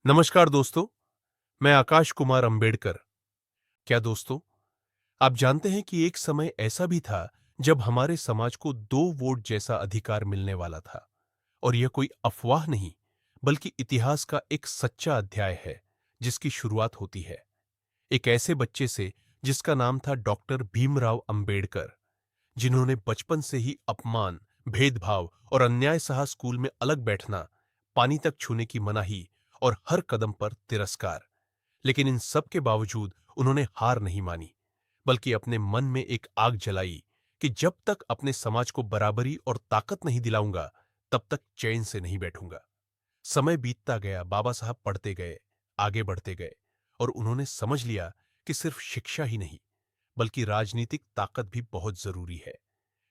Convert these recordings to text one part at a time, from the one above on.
नमस्कार दोस्तों, मैं आकाश कुमार अंबेडकर। क्या दोस्तों, आप जानते हैं कि एक समय ऐसा भी था जब हमारे समाज को 2 वोट जैसा अधिकार मिलने वाला था। और यह कोई अफवाह नहीं, बल्कि इतिहास का एक सच्चा अध्याय है जिसकी शुरुआत होती है एक ऐसे बच्चे से जिसका नाम था डॉक्टर भीमराव अंबेडकर, जिन्होंने बचपन से ही अपमान, भेदभाव और अन्याय सहा। स्कूल में अलग बैठना, पानी तक छूने की मनाही और हर कदम पर तिरस्कार। लेकिन इन सब के बावजूद उन्होंने हार नहीं मानी, बल्कि अपने मन में एक आग जलाई कि जब तक अपने समाज को बराबरी और ताकत नहीं दिलाऊंगा, तब तक चैन से नहीं बैठूंगा। समय बीतता गया, बाबा साहब पढ़ते गए, आगे बढ़ते गए, और उन्होंने समझ लिया कि सिर्फ शिक्षा ही नहीं, बल्कि राजनीतिक ताकत भी बहुत जरूरी है।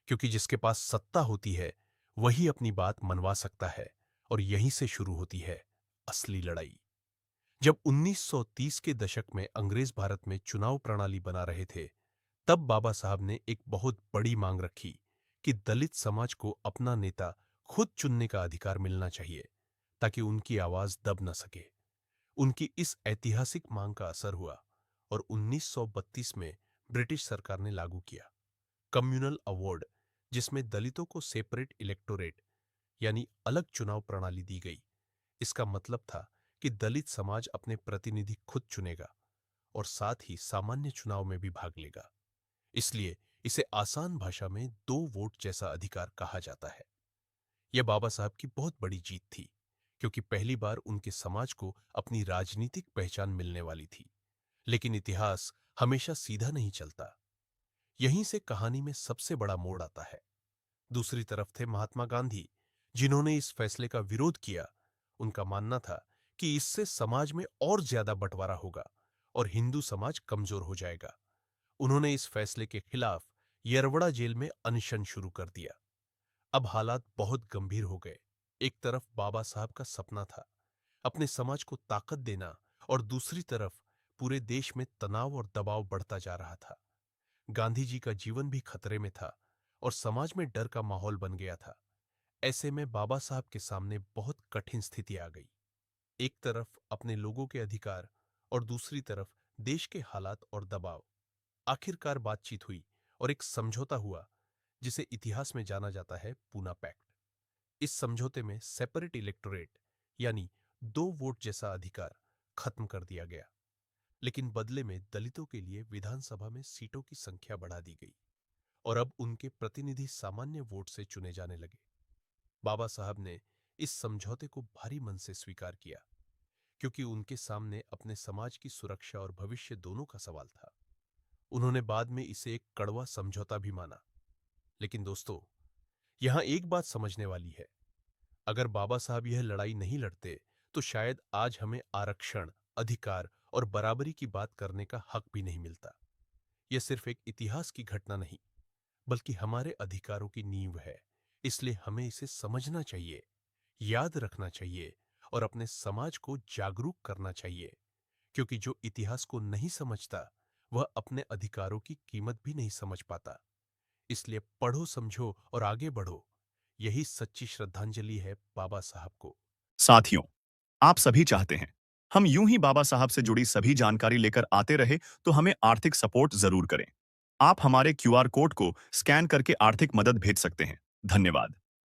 क्योंकि जिसके पास सत्ता होती है, वही अपनी बात मनवा सकता है, और यहीं से शुरू होती है असली लड़ाई। जब 1930 के दशक में अंग्रेज भारत में चुनाव प्रणाली बना रहे थे, तब बाबा साहब ने एक बहुत बड़ी मांग रखी कि दलित समाज को अपना नेता खुद चुनने का अधिकार मिलना चाहिए, ताकि उनकी आवाज दब न सके। उनकी इस ऐतिहासिक मांग का असर हुआ, और 1932 में ब्रिटिश सरकार ने लागू किया कम्युनल अवार्ड, जिसमें दलितों को सेपरेट इलेक्टोरेट यानी अलग चुनाव प्रणाली दी गई। इसका मतलब था कि दलित समाज अपने प्रतिनिधि खुद चुनेगा और साथ ही सामान्य चुनाव में भी भाग लेगा। इसलिए इसे आसान भाषा में 2 वोट जैसा अधिकार कहा जाता है। यह बाबा साहब की बहुत बड़ी जीत थी, क्योंकि पहली बार उनके समाज को अपनी राजनीतिक पहचान मिलने वाली थी। लेकिन इतिहास हमेशा सीधा नहीं चलता। यहीं से कहानी में सबसे बड़ा मोड़ आता है। दूसरी तरफ थे महात्मा गांधी, जिन्होंने इस फैसले का विरोध किया। उनका मानना था कि इससे समाज में और ज्यादा बंटवारा होगा और हिंदू समाज कमजोर हो जाएगा। उन्होंने इस फैसले के खिलाफ यरवड़ा जेल में अनशन शुरू कर दिया। अब हालात बहुत गंभीर हो गए। एक तरफ बाबा साहब का सपना था अपने समाज को ताकत देना, और दूसरी तरफ पूरे देश में तनाव और दबाव बढ़ता जा रहा था। गांधी जी का जीवन भी खतरे में था, और समाज में डर का माहौल बन गया था। ऐसे में बाबा साहब के सामने बहुत कठिन स्थिति आ गई। एक तरफ अपने लोगों के अधिकार, और दूसरी तरफ देश के हालात और दबाव। आखिरकार बातचीत हुई और एक समझौता हुआ, जिसे इतिहास में जाना जाता है पूना पैक्ट। इस समझौते में सेपरेट इलेक्टोरेट यानी 2 वोट जैसा अधिकार खत्म कर दिया गया, लेकिन बदले में दलितों के लिए विधानसभा में सीटों की संख्या बढ़ा दी गई, और अब उनके प्रतिनिधि सामान्य वोट से चुने जाने लगे। बाबा साहब ने इस समझौते को भारी मन से स्वीकार किया, क्योंकि उनके सामने अपने समाज की सुरक्षा और भविष्य दोनों का सवाल था। उन्होंने बाद में इसे एक कड़वा समझौता भी माना। लेकिन दोस्तों, यहां एक बात समझने वाली है। अगर बाबा साहब यह लड़ाई नहीं लड़ते, तो शायद आज हमें आरक्षण, अधिकार और बराबरी की बात करने का हक भी नहीं मिलता। यह सिर्फ एक इतिहास की घटना नहीं, बल्कि हमारे अधिकारों की नींव है। इसलिए हमें इसे समझना चाहिए, याद रखना चाहिए, और अपने समाज को जागरूक करना चाहिए। क्योंकि जो इतिहास को नहीं समझता, वह अपने अधिकारों की कीमत भी नहीं समझ पाता। इसलिए पढ़ो, समझो और आगे बढ़ो। यही सच्ची श्रद्धांजलि है बाबा साहब को। साथियों, आप सभी चाहते हैं हम यूं ही बाबा साहब से जुड़ी सभी जानकारी लेकर आते रहे, तो हमें आर्थिक सपोर्ट जरूर करें। आप हमारे क्यूआर कोड को स्कैन करके आर्थिक मदद भेज सकते हैं। धन्यवाद।